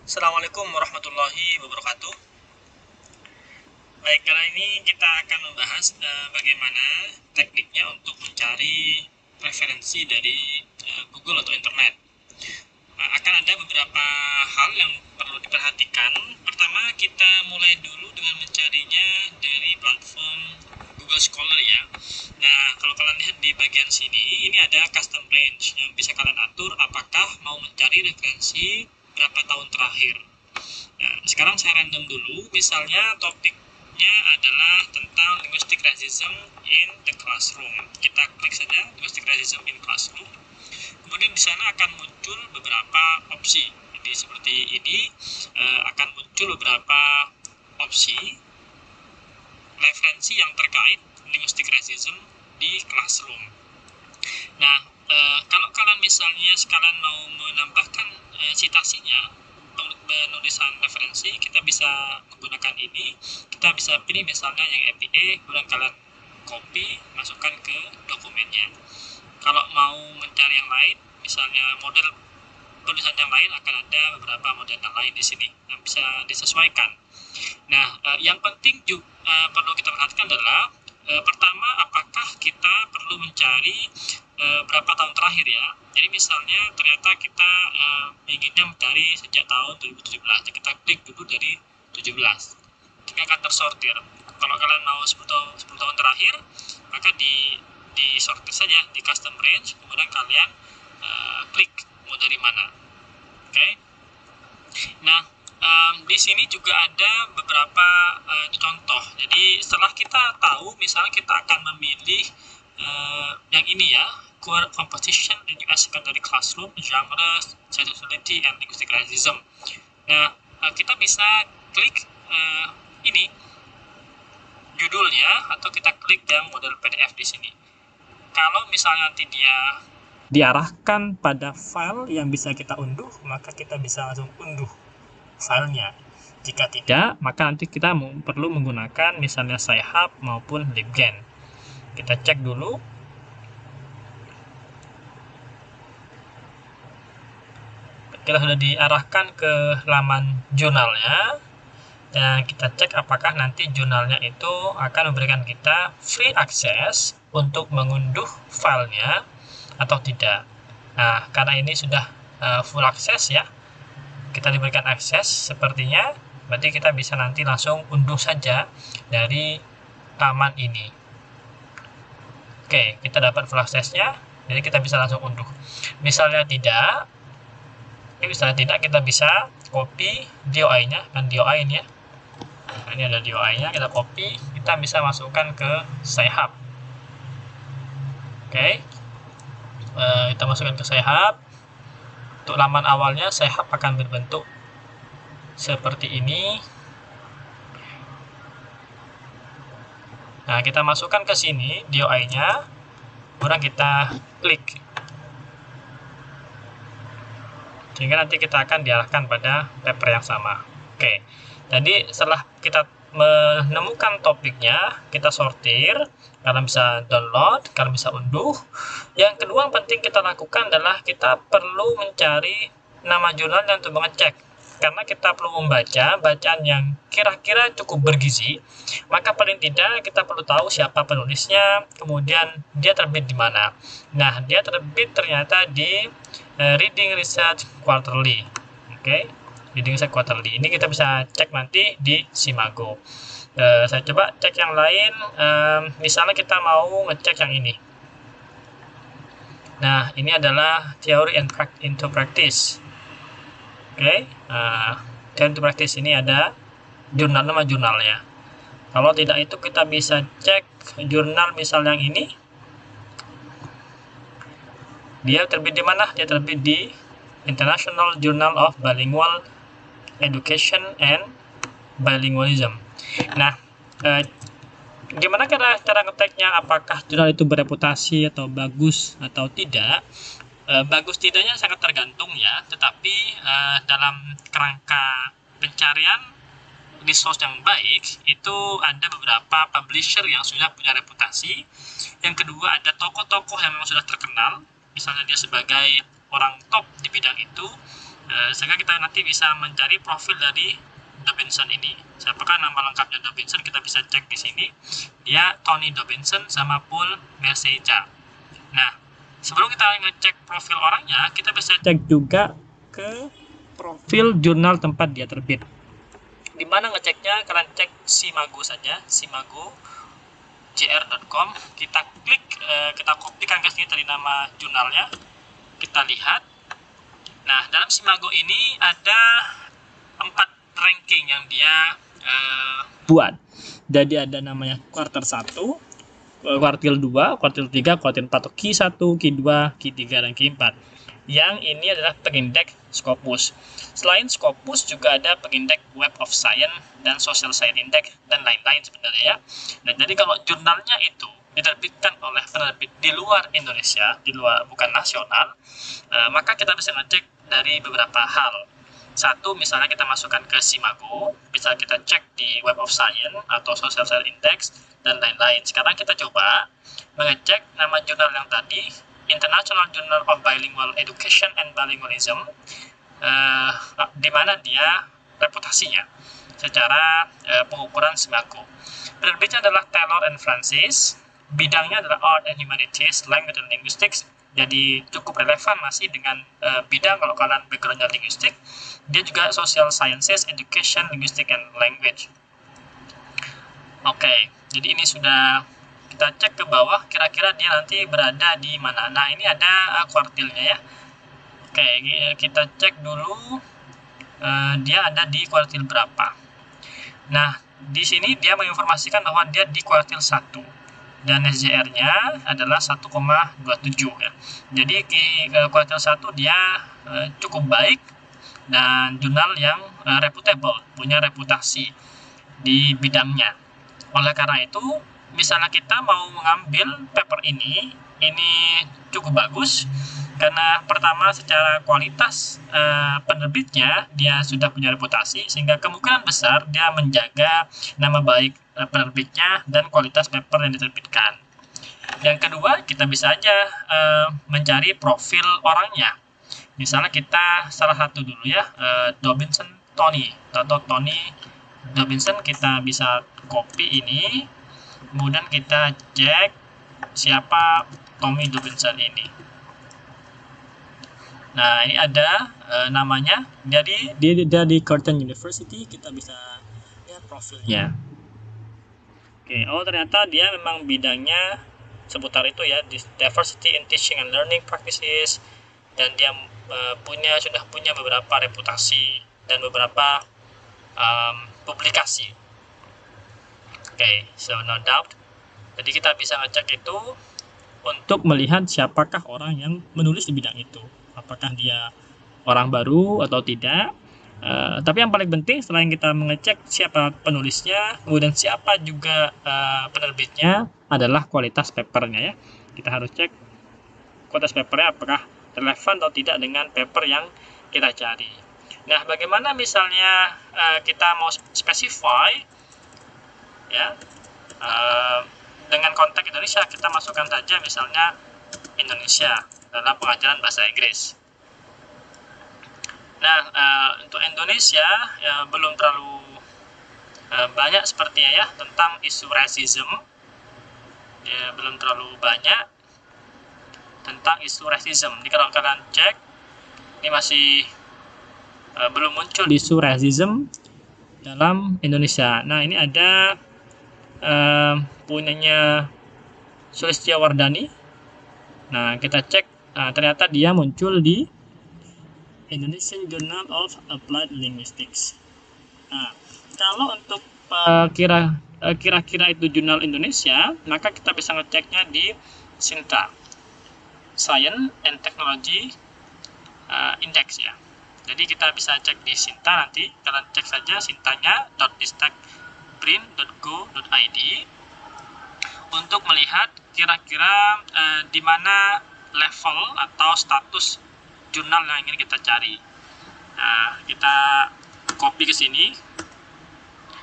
Assalamualaikum warahmatullahi wabarakatuh. Baik, kali ini kita akan membahas bagaimana tekniknya untuk mencari referensi dari Google atau internet. Akan ada beberapa hal yang perlu diperhatikan. Pertama, kita mulai dulu dengan mencarinya dari platform Google Scholar ya. Nah, kalau kalian lihat di bagian sini, ini ada custom range yang bisa kalian atur apakah mau mencari referensi berapa tahun terakhir. Nah, sekarang saya random dulu, misalnya topiknya adalah tentang linguistic racism in the classroom. Kita klik saja linguistic racism in classroom. Kemudian di sana akan muncul beberapa opsi. Jadi seperti ini akan muncul beberapa opsi referensi yang terkait linguistic racism di classroom. Nah, kalau kalian misalnya sekalian mau menambahkan citasinya, penulisan referensi, kita bisa menggunakan ini. Kita bisa pilih misalnya yang APA, kemudian kalian copy, masukkan ke dokumennya. Kalau mau mencari yang lain, misalnya model tulisan yang lain, akan ada beberapa model yang lain di sini yang bisa disesuaikan. Nah, yang penting juga perlu kita perhatikan adalah pertama, apakah kita perlu mencari berapa tahun terakhir ya. Jadi misalnya ternyata kita inginnya mencari sejak tahun 2017, kita klik dulu dari 17, ini akan tersortir. Kalau kalian mau 10 tahun terakhir, maka di sortir saja di custom range, kemudian kalian klik mau dari mana. Oke. Nah, di sini juga ada beberapa contoh. Jadi setelah kita tahu, misalnya kita akan memilih yang ini ya, core composition in US secondary classroom, genre, sexuality, and linguistic racism. Nah, kita bisa klik ini judulnya, atau kita klik yang model PDF di sini. Kalau misalnya nanti dia diarahkan pada file yang bisa kita unduh, maka kita bisa langsung unduh filenya. Jika tidak, maka nanti kita perlu menggunakan misalnya Sci-Hub maupun LibGen. Kita cek dulu. Kita sudah diarahkan ke laman jurnalnya, dan kita cek apakah nanti jurnalnya itu akan memberikan kita free access untuk mengunduh filenya atau tidak. Nah, karena ini sudah full access ya, kita diberikan akses sepertinya, berarti kita bisa nanti langsung unduh saja dari laman ini. Oke, kita dapat full access-nya, jadi kita bisa langsung unduh. Misalnya tidak, kita bisa copy DOI-nya, kan DOI ini ya. Nah, ini ada DOI-nya, kita copy, kita bisa masukkan ke Sci-Hub. Oke, kita masukkan ke Sci-Hub. Untuk laman awalnya, Sci-Hub akan berbentuk seperti ini. Nah, kita masukkan ke sini DOI-nya, kemudian kita klik, sehingga nanti kita akan diarahkan pada paper yang sama. Oke, jadi setelah kita menemukan topiknya, kita sortir, kalian bisa download, kalian bisa unduh. Yang kedua yang penting kita lakukan adalah kita perlu mencari nama jurnal dan untuk mengecek, karena kita perlu membaca bacaan yang kira-kira cukup bergizi. Maka paling tidak kita perlu tahu siapa penulisnya, kemudian dia terbit di mana. Nah, dia terbit ternyata di Reading Research Quarterly. Oke, Reading Research Quarterly ini kita bisa cek nanti di Simago. Saya coba cek yang lain, misalnya kita mau ngecek yang ini. Nah, ini adalah Theory and into Practice. Oke, Theory into Practice ini ada jurnal, nama jurnalnya. Kalau tidak itu kita bisa cek jurnal misal yang ini. Dia terbit di mana? Dia terbit di International Journal of Bilingual Education and Bilingualism. Nah, gimana cara ngeteknya? Apakah jurnal itu bereputasi atau bagus atau tidak? Bagus tidaknya sangat tergantung ya, tetapi dalam kerangka pencarian resource yang baik itu ada beberapa publisher yang sudah punya reputasi. Yang kedua, ada tokoh-tokoh yang memang sudah terkenal, misalnya dia sebagai orang top di bidang itu. Sehingga kita nanti bisa mencari profil dari Dobinson ini. Siapakah nama lengkapnya Dobinson? Kita bisa cek di sini. Dia Tony Dobinson sama Paul Merseja. Nah, sebelum kita ngecek profil orangnya, kita bisa cek juga ke profil jurnal tempat dia terbit. Di mana ngeceknya? Kalian cek Simago saja, simago.jr.com. Kita klik, kita kopikan ke sini tadi nama jurnalnya. Kita lihat. Nah, dalam Simago ini ada 4 ranking yang dia buat. Jadi ada namanya kuartil 1, kuartil 2, kuartil 3, kuartil 4, Q1, Q2, Q3, dan Q4. Yang ini adalah pengindeks Scopus. Selain Scopus juga ada pengindeks Web of Science dan Social Science Index dan lain-lain sebenarnya ya. Nah, jadi kalau jurnalnya itu diterbitkan oleh penerbit di luar Indonesia, di luar bukan nasional, maka kita bisa ngecek dari beberapa hal. Satu, misalnya kita masukkan ke Simago, bisa kita cek di Web of Science atau Social Science Index dan lain-lain. Sekarang kita coba mengecek nama jurnal yang tadi, International Journal of Bilingual Education and Bilingualism, di mana dia reputasinya secara pengukuran Simago. Penerbitnya adalah Taylor and Francis, bidangnya adalah Art and Humanities, Language and Linguistics, jadi cukup relevan masih dengan bidang kalau kalian backgroundnya linguistik. Dia juga Social Sciences, Education, Linguistics, and Language. Oke, jadi ini sudah kita cek ke bawah, kira-kira dia nanti berada di mana. Nah, ini ada kuartilnya ya. Oke, kita cek dulu dia ada di kuartil berapa. Nah, di sini dia menginformasikan bahwa dia di kuartil 1 dan SJR-nya adalah 1,27 ya. Jadi di kuartil 1 dia cukup baik dan jurnal yang reputable, punya reputasi di bidangnya. Oleh karena itu, misalnya kita mau mengambil paper ini cukup bagus karena pertama secara kualitas penerbitnya dia sudah punya reputasi, sehingga kemungkinan besar dia menjaga nama baik penerbitnya dan kualitas paper yang diterbitkan. Yang kedua, kita bisa aja mencari profil orangnya. Misalnya kita salah satu dulu ya, Dobinson Tony atau Tony Dobinson, kita bisa copy ini, kemudian kita cek siapa Tommy Dobinson ini. Nah, ini ada namanya. Jadi dia di Curtin University, kita bisa lihat profilnya. Oke, oh ternyata dia memang bidangnya seputar itu ya, diversity in teaching and learning practices, dan dia sudah punya beberapa reputasi dan beberapa publikasi. Oke, so no doubt. Jadi kita bisa ngecek itu untuk melihat siapakah orang yang menulis di bidang itu. Apakah dia orang baru atau tidak. Tapi yang paling penting selain kita mengecek siapa penulisnya, kemudian siapa juga penerbitnya, adalah kualitas papernya ya. Kita harus cek kualitas papernya apakah relevan atau tidak dengan paper yang kita cari. Nah, bagaimana misalnya kita mau specify ya dengan konteks Indonesia, kita masukkan saja misalnya Indonesia dalam pengajaran bahasa Inggris. Nah, untuk Indonesia ya, belum terlalu banyak sepertinya ya tentang isu racism, ya, belum terlalu banyak tentang isu racism. Ini kalau kalian cek, ini masih belum muncul isu racism dalam Indonesia. Nah, ini ada punyanya Sulistiyawardani. Nah, kita cek, ternyata dia muncul di Indonesian Journal of Applied Linguistics. Nah, kalau untuk kira-kira itu jurnal Indonesia, maka kita bisa ngeceknya di SINTA, Science and Technology Index ya. Jadi kita bisa cek di SINTA, nanti kalian cek saja sintanya .distekprint.go.id untuk melihat kira-kira di mana level atau status jurnal yang ingin kita cari. Nah, kita copy ke sini.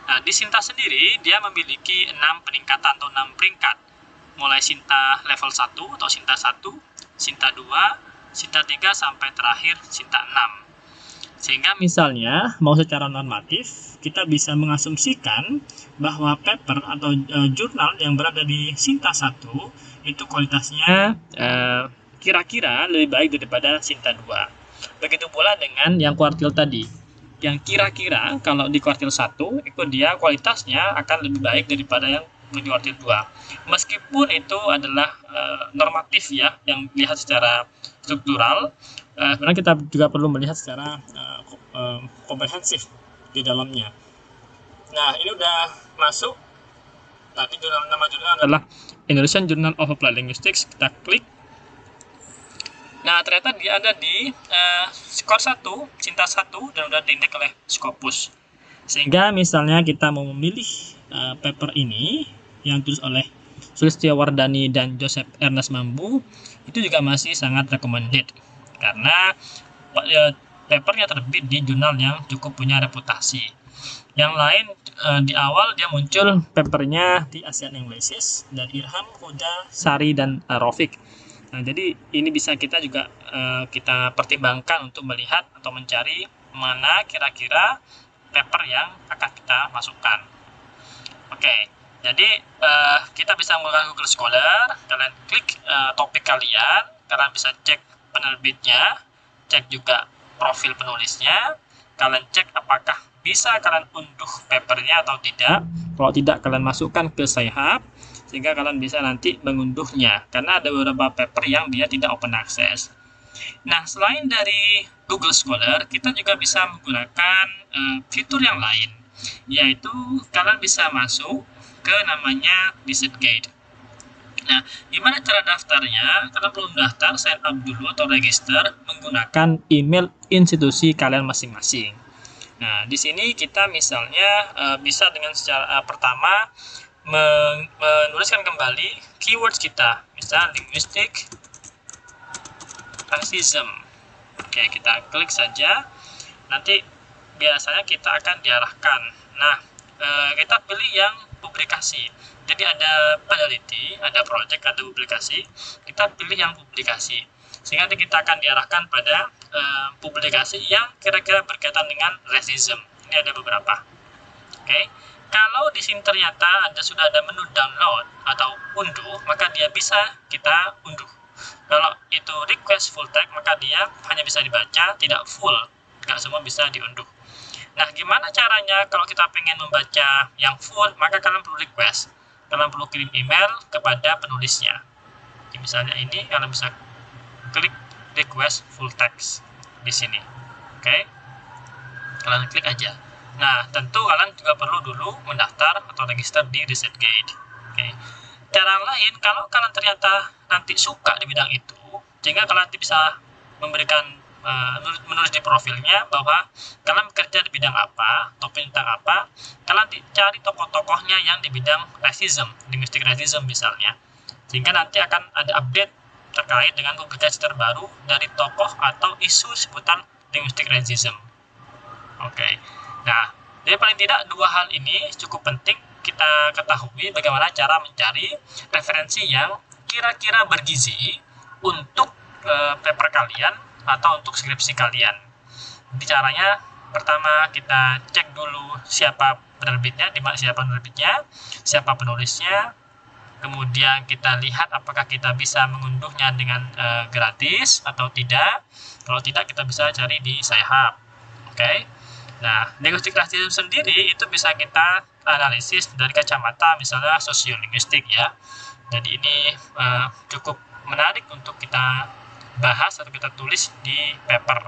Nah, di SINTA sendiri dia memiliki 6 peningkatan atau 6 peringkat. Mulai SINTA level 1 atau SINTA 1, SINTA 2, SINTA 3 sampai terakhir SINTA 6. Sehingga misalnya mau secara normatif kita bisa mengasumsikan bahwa paper atau jurnal yang berada di Sinta 1 itu kualitasnya kira-kira lebih baik daripada Sinta 2. Begitu pula dengan yang kuartil tadi. Yang kira-kira kalau di kuartil 1 itu dia kualitasnya akan lebih baik daripada yang di kuartil 2. Meskipun itu adalah normatif ya, yang dilihat secara struktural, sebenarnya kita juga perlu melihat secara komprehensif di dalamnya. Nah, ini udah masuk. Tadi nama jurnal adalah Indonesian Journal of Applied Linguistics. Kita klik. Nah, ternyata dia ada di skor 1, Sinta 1, dan udah diindeks oleh Scopus. Sehingga misalnya kita mau memilih paper ini yang ditulis oleh Sulistiawardani dan Joseph Ernest Mambu, itu juga masih sangat recommended karena papernya terbit di jurnal yang cukup punya reputasi. Yang lain di awal dia muncul papernya di Asian English dari Irham, Huda, Sari, dan Rofik. Nah, jadi ini bisa kita juga kita pertimbangkan untuk melihat atau mencari mana kira-kira paper yang akan kita masukkan. Oke, jadi kita bisa menggunakan Google Scholar. Kalian klik topik kalian bisa cek penerbitnya, cek juga profil penulisnya, kalian cek apakah bisa kalian unduh papernya atau tidak. Kalau tidak, kalian masukkan ke Sci-Hub sehingga kalian bisa nanti mengunduhnya, karena ada beberapa paper yang dia tidak open access. Nah, selain dari Google Scholar, kita juga bisa menggunakan fitur yang lain, yaitu kalian bisa masuk ke namanya ResearchGate. Nah, gimana cara daftarnya? Kalian perlu daftar, sign up dulu atau register menggunakan email institusi kalian masing-masing. Nah, di sini kita misalnya bisa dengan secara pertama menuliskan kembali keywords kita, misalnya linguistic racism. Oke, kita klik saja. Nanti biasanya kita akan diarahkan. Nah, kita pilih yang publikasi. Jadi ada peneliti, ada project, ada publikasi. Kita pilih yang publikasi. Sehingga nanti kita akan diarahkan pada publikasi yang kira-kira berkaitan dengan racism. Ini ada beberapa. Oke. Kalau di sini ternyata sudah ada menu download atau unduh, maka dia bisa kita unduh. Kalau itu request full text, maka dia hanya bisa dibaca, tidak full. Nggak semua bisa diunduh. Nah, gimana caranya kalau kita pengen membaca yang full, maka kalian perlu request. Kalian perlu kirim email kepada penulisnya. Jadi misalnya ini, kalian bisa klik request full text di sini. Oke. Kalian klik aja. Nah, tentu kalian juga perlu dulu mendaftar atau register di ResearchGate. Oke. Cara lain, kalau kalian ternyata nanti suka di bidang itu, sehingga kalian nanti bisa memberikan menulis di profilnya bahwa kalian bekerja di bidang apa, topik tentang apa, kalian cari tokoh-tokohnya yang di bidang racism, linguistic racism misalnya, sehingga nanti akan ada update terkait dengan publikasi terbaru dari tokoh atau isu seputar linguistic racism. Oke. Nah, jadi paling tidak dua hal ini cukup penting kita ketahui bagaimana cara mencari referensi yang kira-kira bergizi untuk paper kalian atau untuk skripsi kalian. Caranya pertama kita cek dulu siapa penerbitnya, siapa penerbitnya, siapa penulisnya. Kemudian kita lihat apakah kita bisa mengunduhnya dengan gratis atau tidak. Kalau tidak, kita bisa cari di Sci-Hub. Oke. Nah, linguistic racism sendiri itu bisa kita analisis dari kacamata misalnya sosiolinguistik ya. Jadi ini cukup menarik untuk kita bahas atau kita tulis di paper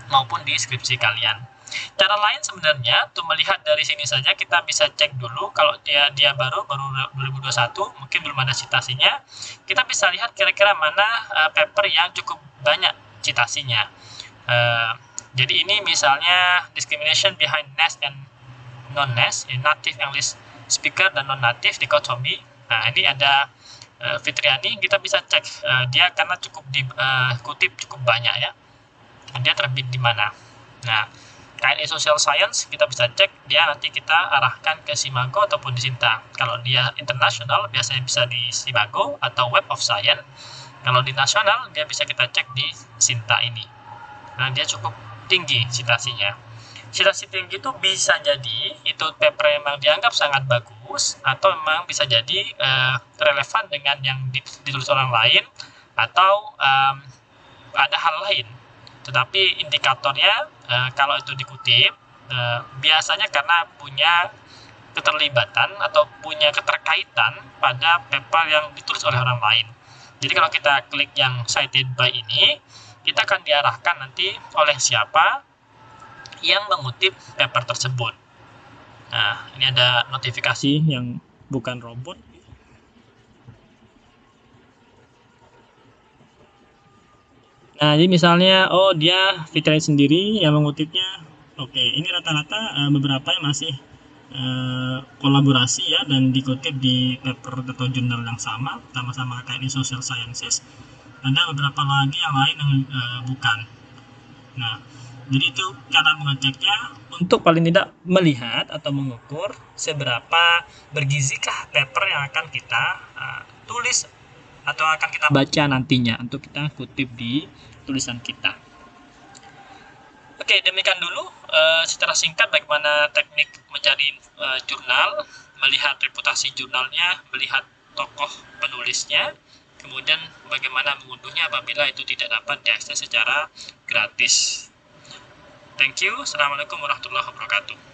maupun di skripsi kalian. Cara lain sebenarnya untuk melihat dari sini saja kita bisa cek dulu kalau dia baru 2021, mungkin belum ada citasinya. Kita bisa lihat kira-kira mana paper yang cukup banyak citasinya. Jadi ini misalnya discrimination behind nest and non-nest, native English speaker dan non-native dichotomy. Nah, ini ada Fitriani, kita bisa cek dia karena cukup dikutip cukup banyak ya. Dia terbit di mana. Nah, KNE Social Science kita bisa cek, dia nanti kita arahkan ke Simago ataupun di Sinta. Kalau dia internasional biasanya bisa di Simago atau Web of Science. Kalau di nasional dia bisa kita cek di Sinta ini. Nah, dia cukup tinggi citasinya. Citasi tinggi itu bisa jadi itu paper yang memang dianggap sangat bagus, atau memang bisa jadi relevan dengan yang ditulis orang lain, atau ada hal lain. Tetapi indikatornya kalau itu dikutip biasanya karena punya keterlibatan atau punya keterkaitan pada paper yang ditulis oleh orang lain. Jadi kalau kita klik yang cited by ini, kita akan diarahkan nanti oleh siapa yang mengutip paper tersebut. Nah, ini ada notifikasi yang bukan robot. Nah, jadi misalnya, oh dia Fitri sendiri yang mengutipnya. Oke, ini rata-rata beberapa yang masih kolaborasi ya, dan dikutip di paper atau jurnal yang sama kayak di Social Sciences. Ada beberapa lagi yang lain yang bukan. Nah, jadi itu cara mengeceknya untuk paling tidak melihat atau mengukur seberapa bergizikah paper yang akan kita tulis atau akan kita baca nantinya untuk kita kutip di tulisan kita. Oke, demikian dulu secara singkat bagaimana teknik mencari jurnal, melihat reputasi jurnalnya, melihat tokoh penulisnya, kemudian bagaimana mengunduhnya apabila itu tidak dapat diakses secara gratis. Thank you. Assalamualaikum warahmatullahi wabarakatuh.